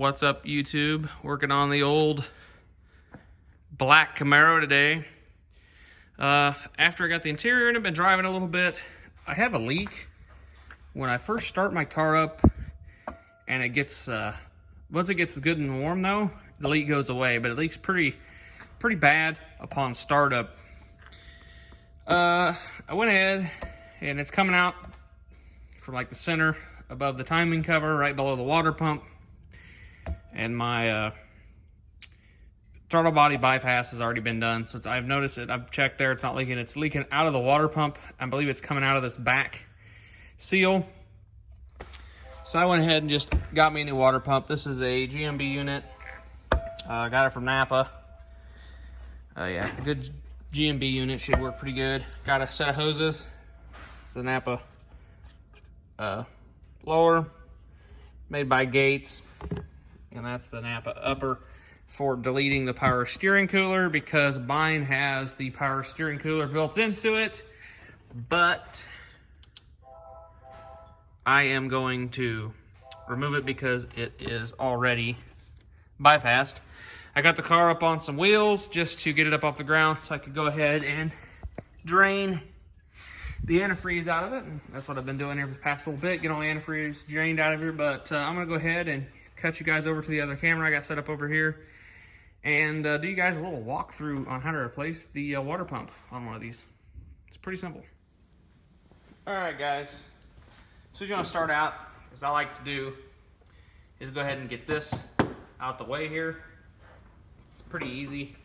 What's up, YouTube? Working on the old black Camaro today. After I got the interior in, I've been driving a little bit. I have a leak. When I first start my car up and it gets, once it gets good and warm though, the leak goes away, but it leaks pretty bad upon startup. I went ahead and it's coming out from like the center above the timing cover, right below the water pump. And my throttle body bypass has already been done. So I've noticed it. I've checked there. It's not leaking. It's leaking out of the water pump. I believe it's coming out of this back seal. So I went ahead and just got me a new water pump. This is a GMB unit. I got it from Napa. Yeah, good GMB unit. Should work pretty good. Got a set of hoses. It's the Napa lower, made by Gates. And that's the Napa upper for deleting the power steering cooler, because mine has the power steering cooler built into it. But I am going to remove it because it is already bypassed. I got the car up on some wheels just to get it up off the ground so I could go ahead and drain the antifreeze out of it. And that's what I've been doing here for the past little bit, get all the antifreeze drained out of here. But I'm gonna go ahead and cut you guys over to the other camera I got set up over here and do you guys a little walkthrough on how to replace the water pump on one of these. It's pretty simple. All right, guys. So what you want to start out, as I like to do, is go ahead and get this out the way here. It's pretty easy.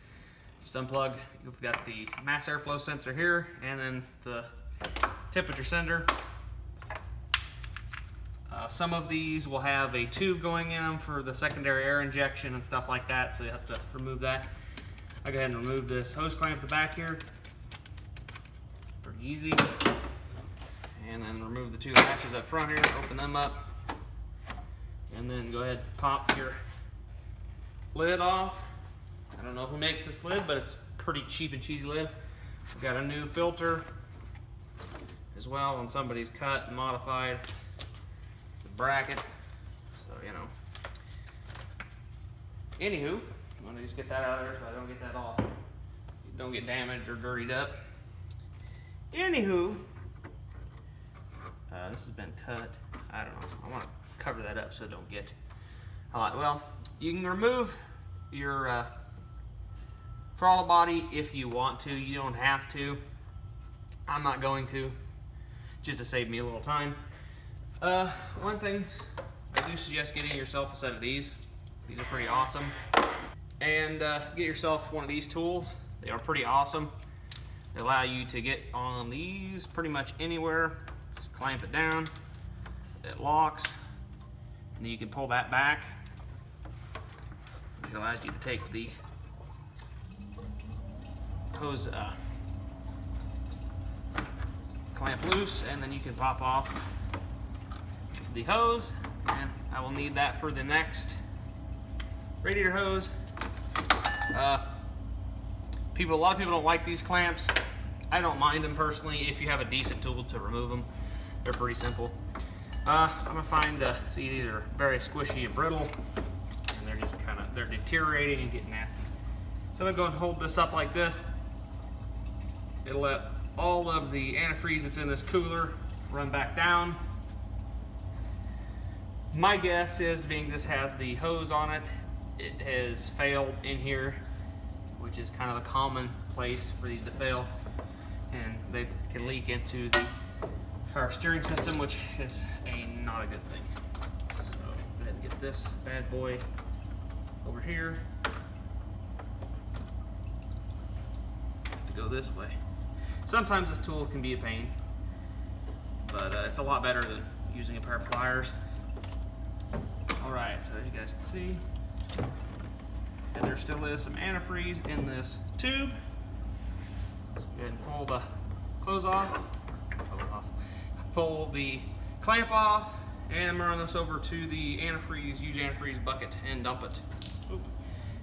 Just unplug. You've got the mass airflow sensor here, and then the temperature sender. Some of these will have a tube going in them for the secondary air injection and stuff like that, so you have to remove that. I go ahead and remove this hose clamp at the back here. Pretty easy. And then remove the two latches up front here, open them up. And then go ahead and pop your lid off. I don't know who makes this lid, but it's pretty cheap and cheesy lid. We've got a new filter as well, and somebody's cut and modified bracket, so you know. Anywho, I'm gonna just get that out of there so I don't get that all, don't get damaged or dirtied up. Anywho, this has been cut. I don't know. I want to cover that up so it don't get. Well, you can remove your throttle body if you want to. You don't have to. I'm not going to, just to save me a little time. One thing I do suggest getting yourself a set of these. These are pretty awesome. And get yourself one of these tools. They are pretty awesome. They allow you to get on these pretty much anywhere. Just clamp it down. It locks. And you can pull that back. It allows you to take the hose clamp loose, and then you can pop off the hose, and I will need that for the next radiator hose. A lot of people don't like these clamps. I don't mind them personally if you have a decent tool to remove them. They're pretty simple. I'm gonna find see, these are very squishy and brittle, and they're just they're deteriorating and getting nasty. So I'm gonna go and hold this up like this. It'll let all of the antifreeze that's in this cooler run back down. My guess is, being this has the hose on it, it has failed in here, which is kind of a common place for these to fail, and they can leak into the power steering system, which is not a good thing. So go ahead and get this bad boy over here to go this way. Sometimes this tool can be a pain, but it's a lot better than using a pair of pliers. Alright, so as you guys can see, and there still is some antifreeze in this tube. So go ahead and pull the close off, pull the clamp off, and I'm gonna run this over to the antifreeze, huge antifreeze bucket, and dump it. Oop.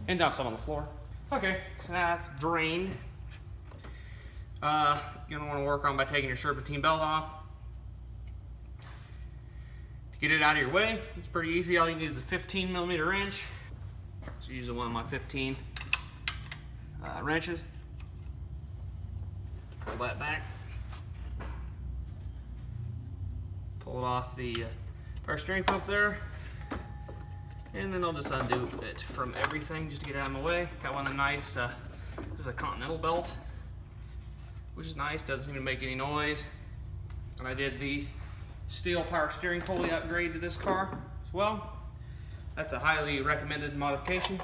And dump some on the floor. Okay, so now that's drained. You're gonna want to work on by taking your serpentine belt off. To get it out of your way, it's pretty easy. All you need is a 15mm wrench. So using one of my 15 wrenches. Pull that back. Pull it off the power steering pump there. And then I'll just undo it from everything just to get it out of my way. Got one of the nice, this is a Continental belt, which is nice, doesn't seem to make any noise. And I did the steel power steering pulley upgrade to this car as well. That's a highly recommended modification.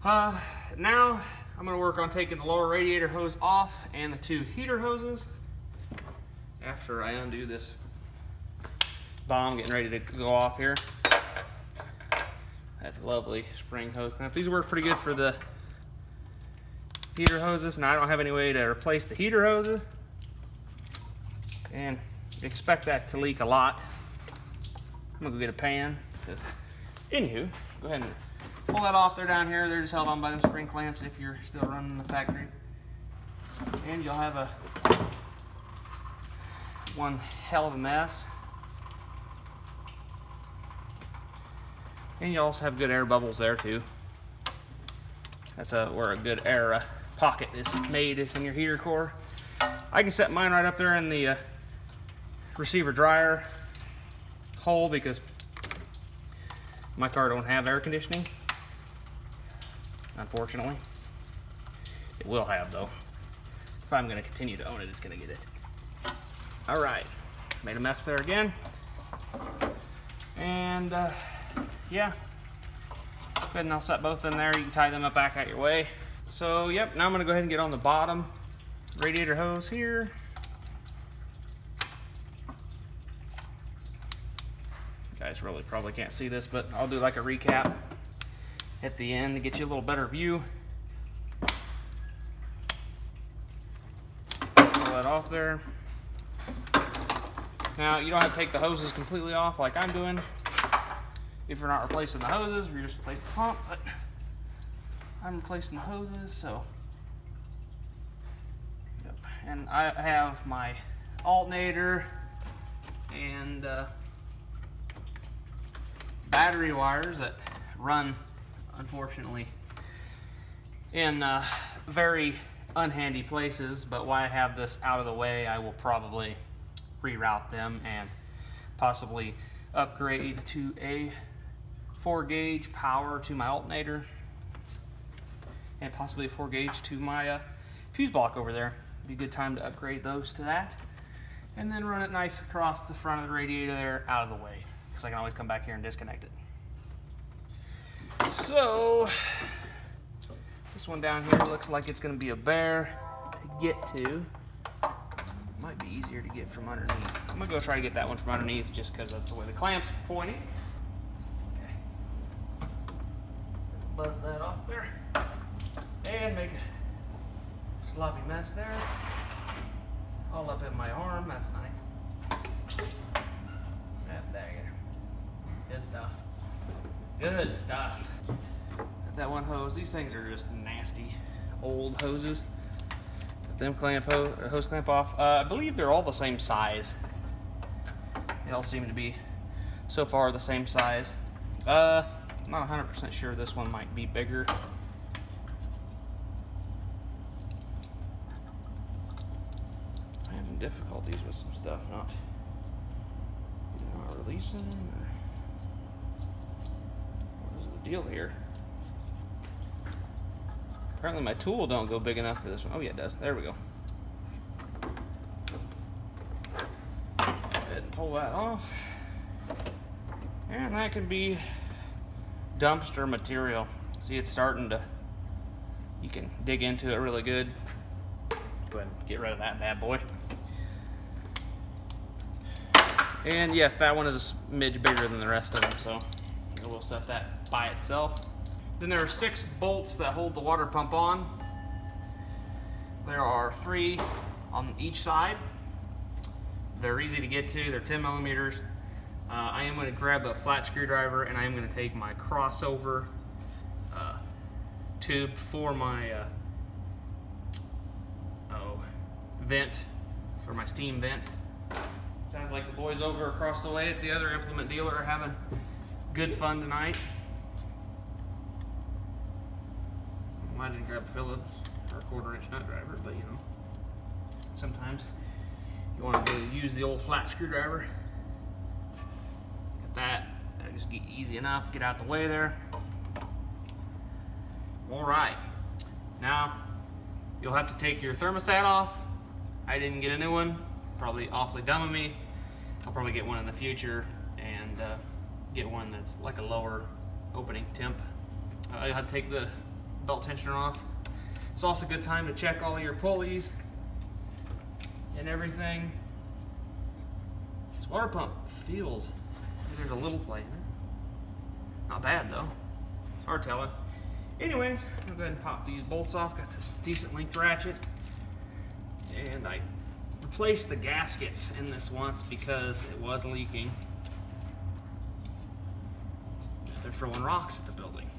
Now I'm going to work on taking the lower radiator hose off and the 2 heater hoses after I undo this bomb getting ready to go off here. That lovely spring hose clamp. These work pretty good for the heater hoses. Now I don't have any way to replace the heater hoses, and expect that to leak a lot. I'm gonna go get a pan. Anywho, go ahead and pull that off. They're down here. They're just held on by them spring clamps if you're still running the factory. And you'll have one hell of a mess. And you also have good air bubbles there too. That's where a good air pocket is made, is in your heater core. I can set mine right up there in the receiver dryer hole because my car don't have air conditioning, unfortunately. It will have though. If I'm going to continue to own it, it's going to get it. All right, made a mess there again. And yeah, go ahead and I'll set both in there. You can tie them up back out your way. So yep, now I'm gonna go ahead and get on the bottom radiator hose here. You guys really probably can't see this, but I'll do like a recap at the end to get you a little better view. Pull that off there. Now you don't have to take the hoses completely off like I'm doing if you're not replacing the hoses, if you're just replacing the pump, but I'm replacing the hoses, so. Yep. And I have my alternator and battery wires that run, unfortunately, in very unhandy places, but while I have this out of the way, I will probably reroute them and possibly upgrade to a 4-gauge power to my alternator, and possibly a 4-gauge to my fuse block over there. Be a good time to upgrade those to that, and then run it nice across the front of the radiator there, out of the way, because I can always come back here and disconnect it. So this one down here looks like it's going to be a bear to get to. Might be easier to get from underneath. I'm gonna go try to get that one from underneath just because that's the way the clamp's pointing. Okay. Buzz that off there. And make a sloppy mess there. All up in my arm, that's nice. There. Good stuff. Good stuff. Got that one hose. These things are just nasty old hoses. Them hose clamp off. I believe they're all the same size. They all seem to be so far the same size. I'm not 100% sure this one might be bigger. I'm having difficulties with some stuff not releasing. What is the deal here? Apparently my tool don't go big enough for this one. Oh yeah, it does. There we go. Go ahead and pull that off. And that can be dumpster material. See, it's starting to, you can dig into it really good. Go ahead and get rid of that bad boy. And yes, that one is a smidge bigger than the rest of them, so we'll set that by itself. Then there are 6 bolts that hold the water pump on. There are 3 on each side. They're easy to get to. They're 10mm. I am going to grab a flat screwdriver and I am going to take my crossover tube for my vent, for my steam vent. Sounds like the boys over across the way at the other implement dealer are having good fun tonight. I didn't grab a Phillips or a 1/4" nut driver, but you know, sometimes you want to use the old flat screwdriver. Got that. That'll just get easy enough. Get out the way there. All right. Now you'll have to take your thermostat off. I didn't get a new one. Probably awfully dumb of me. I'll probably get one in the future and get one that's like a lower opening temp. You'll have to take the belt tensioner off. It's also a good time to check all of your pulleys and everything. This water pump feels like there's a little play in it. Not bad though. It's hard telling. Anyways, I'm gonna go ahead and pop these bolts off. Got this decent length ratchet, and I replaced the gaskets in this once because it was leaking. They're throwing rocks at the building.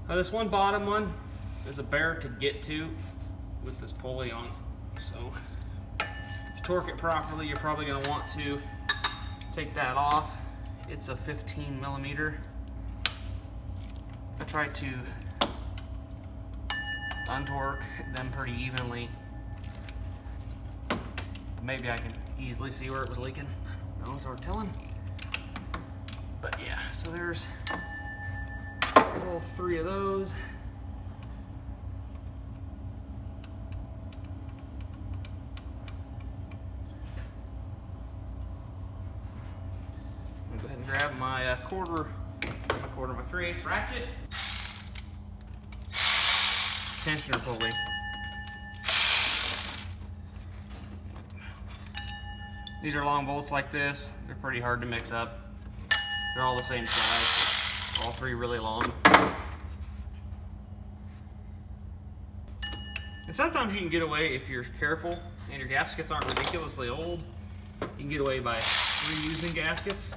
This one bottom one is a bear to get to with this pulley on. So to torque it properly, you're probably going to want to take that off. It's a 15mm. I tried to untorque them pretty evenly. Maybe I can easily see where it was leaking. No, it's hard telling. But yeah, so there's all 3 of those. I'm gonna go ahead and grab my my 3/8 ratchet, tensioner pulley. These are long bolts like this. They're pretty hard to mix up. They're all the same size. All 3 really long. And sometimes you can get away, if you're careful and your gaskets aren't ridiculously old, you can get away by reusing gaskets.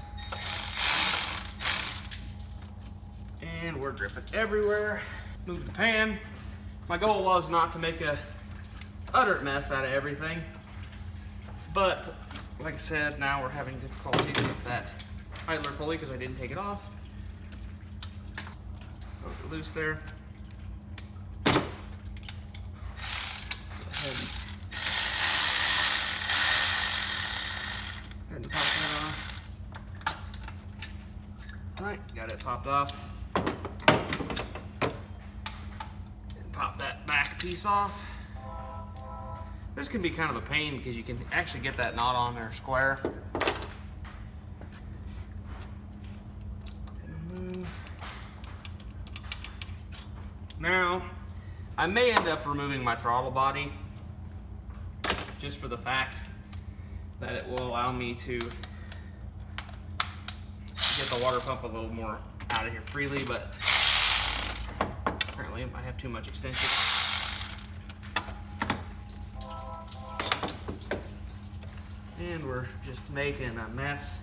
And we're dripping everywhere. Move the pan. My goal was not to make a utter mess out of everything, but like I said, now we're having difficulty with that idler pulley because I didn't take it off. Go loose there. Go ahead and pop that off. All right, got it popped off. And pop that back piece off. This can be kind of a pain because you can actually get that knot on there square. Now, I may end up removing my throttle body just for the fact that it will allow me to get the water pump a little more out of here freely, but apparently I have too much extension. And we're just making a mess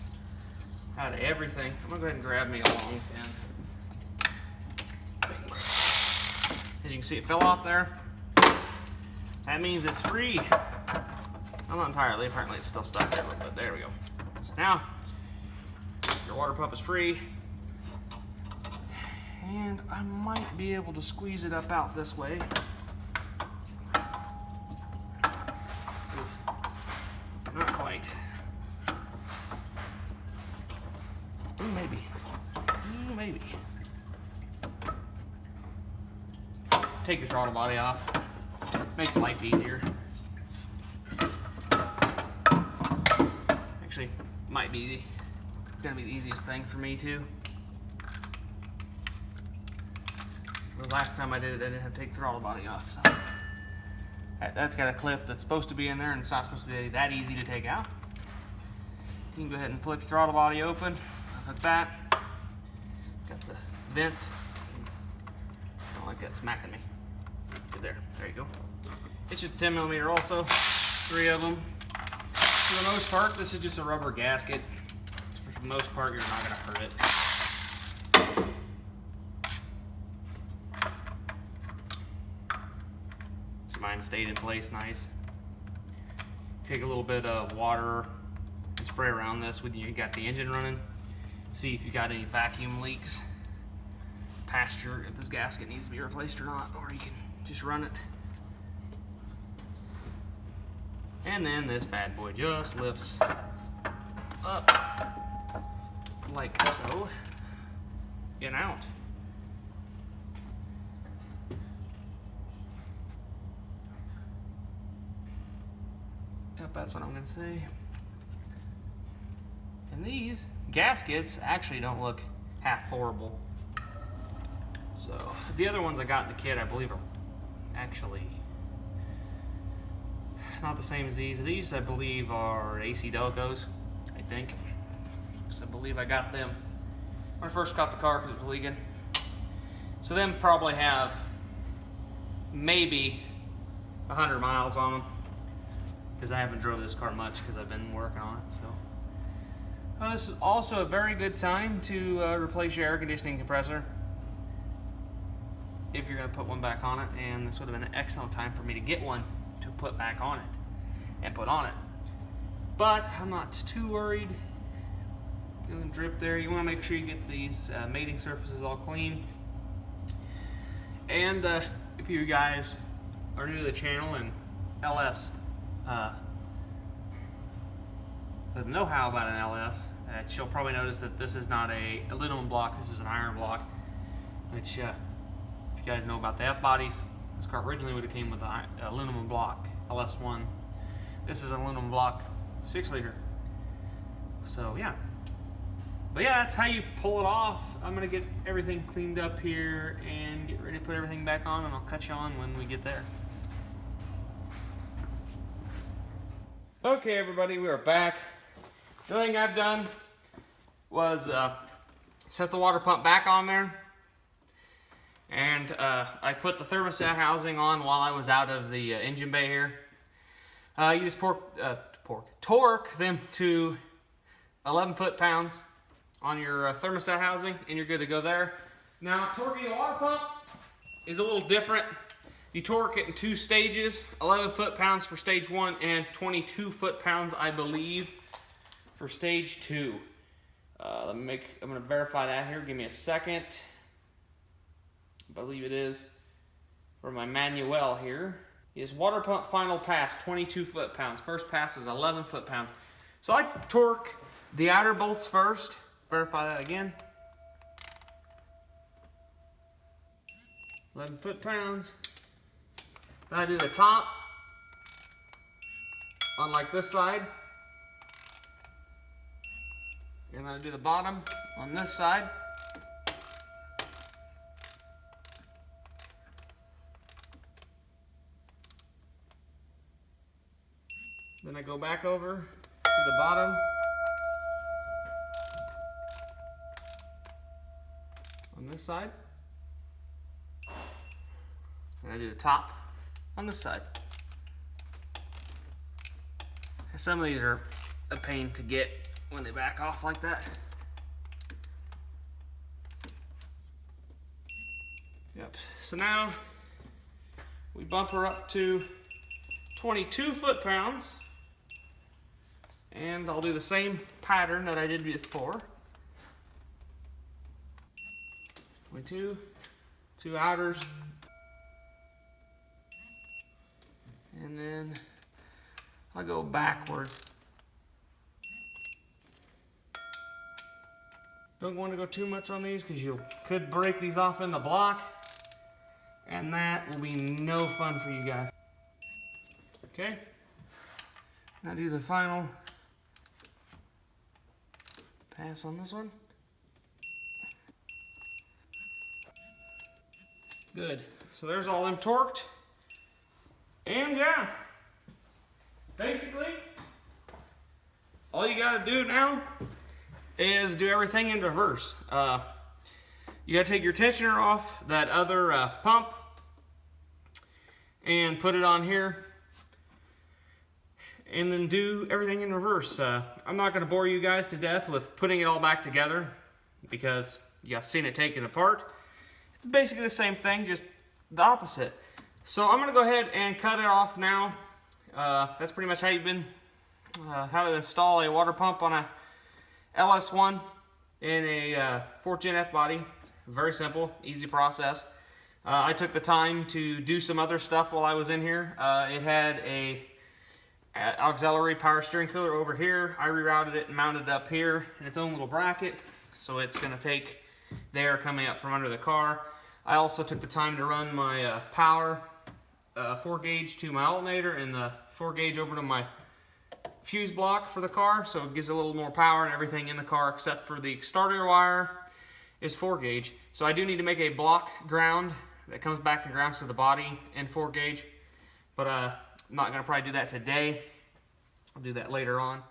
out of everything. I'm gonna go ahead and grab me a long pin. As you can see, it fell off there. That means it's free. Well, not entirely, apparently it's still stuck there a little bit. There we go. So now, your water pump is free. And I might be able to squeeze it up out this way. Not quite. Ooh, maybe. Ooh, maybe. Take your throttle body off. Makes life easier. Actually, might be gonna be the easiest thing for me too. The last time I did it, I didn't have to take the throttle body off. So that's got a clip that's supposed to be in there, and it's not supposed to be that easy to take out. You can go ahead and flip your throttle body open. Hook that. Got the vent. I don't like that smacking me. There you go. It's just a 10mm also, 3 of them. For the most part, this is just a rubber gasket. For the most part, you're not gonna hurt it. So mine stayed in place nice. take a little bit of water and spray around this when you got the engine running. See if you got any vacuum leaks past your, if this gasket needs to be replaced or not, or you can just run it. And then this bad boy just lifts up like so and out. Yep, that's what I'm gonna say. And these gaskets actually don't look half horrible. So the other ones I got in the kit, I believe, are actually not the same as these. These, I believe, are AC Delcos, I think. So I believe I got them when I first got the car because it was leaking. So them probably have maybe 100 miles on them, because I haven't drove this car much because I've been working on it. So this is also a very good time to replace your air conditioning compressor if you're going to put one back on it, and this would have been an excellent time for me to get one to put back on it and put on it. But I'm not too worried. Gonna drip there. You want to make sure you get these mating surfaces all clean. And if you guys are new to the channel and LS the know-how about an LS, you'll probably notice that this is not a aluminum block, this is an iron block, which if you guys know about the FBodies, this car originally would have came with an aluminum block LS1. This is an aluminum block 6-liter. So yeah. But yeah, that's how you pull it off. I'm gonna get everything cleaned up here and get ready to put everything back on, and I'll cut you on when we get there. Okay everybody, we are back. The only thing I've done was set the water pump back on there, and I put the thermostat housing on while I was out of the engine bay here. You just torque them to 11 foot-pounds on your thermostat housing, and you're good to go there. Now, torquing the water pump is a little different. You torque it in 2 stages, 11 foot-pounds for stage 1 and 22 foot-pounds, I believe, for stage 2. I'm gonna verify that here. Give me a second. I believe it is for my manual here. Is water pump final pass 22 foot-pounds. First pass is 11 foot-pounds. So I torque the outer bolts first. Verify that again. 11 foot-pounds. Then I do the top on like this side. And then I do the bottom on this side. Then I go back over to the bottom on this side. And I do the top on this side. Some of these are a pain to get when they back off like that. Yep. So now we bump her up to 22 foot-pounds. And I'll do the same pattern that I did before. 22, 2 outers. And then I'll go backwards. Don't want to go too much on these because you could break these off in the block, and that will be no fun for you guys. Okay, now do the final pass on this one. Good. So there's all them torqued. And yeah, basically, all you gotta do now is do everything in reverse. You gotta take your tensioner off that other pump and put it on here, and then do everything in reverse. I'm not gonna bore you guys to death with putting it all back together because you guys seen it taken apart. It's basically the same thing, just the opposite. So I'm gonna go ahead and cut it off now. that's pretty much how how to install a water pump on a LS1 in a 4th gen FBody. Very simple, easy process. I took the time to do some other stuff while I was in here. It had a auxiliary power steering cooler over here. I rerouted it and mounted it up here in its own little bracket, so it's going to take the air coming up from under the car. I also took the time to run my power 4 gauge to my alternator and the 4 gauge over to my fuse block for the car, so it gives a little more power and everything in the car except for the starter wire is 4 gauge. So I do need to make a block ground that comes back and grounds to the body and 4 gauge, but I'm not going to probably do that today. I'll do that later on.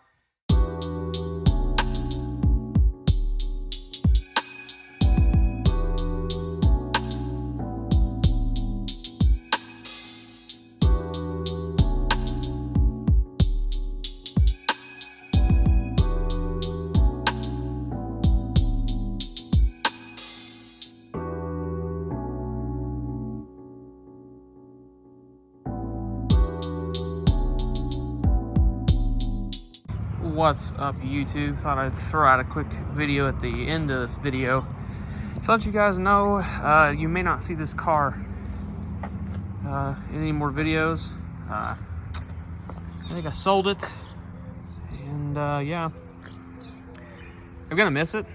What's up, YouTube? Thought I'd throw out a quick video at the end of this video to let you guys know you may not see this car in any more videos. I think I sold it, and yeah, I'm gonna miss it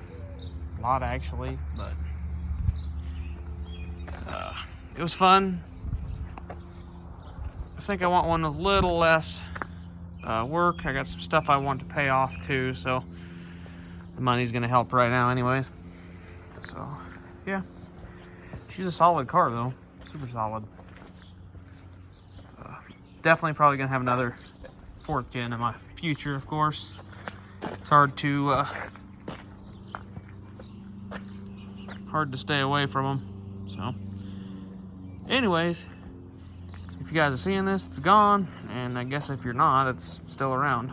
a lot actually, but it was fun. I think I want one a little less work. I got some stuff I want to pay off too, so the money's gonna help right now anyways. So yeah, she's a solid car though, super solid. Definitely probably gonna have another 4th gen in my future, of course. It's hard to stay away from them. So anyways, if you guys are seeing this, it's gone, and I guess if you're not, it's still around.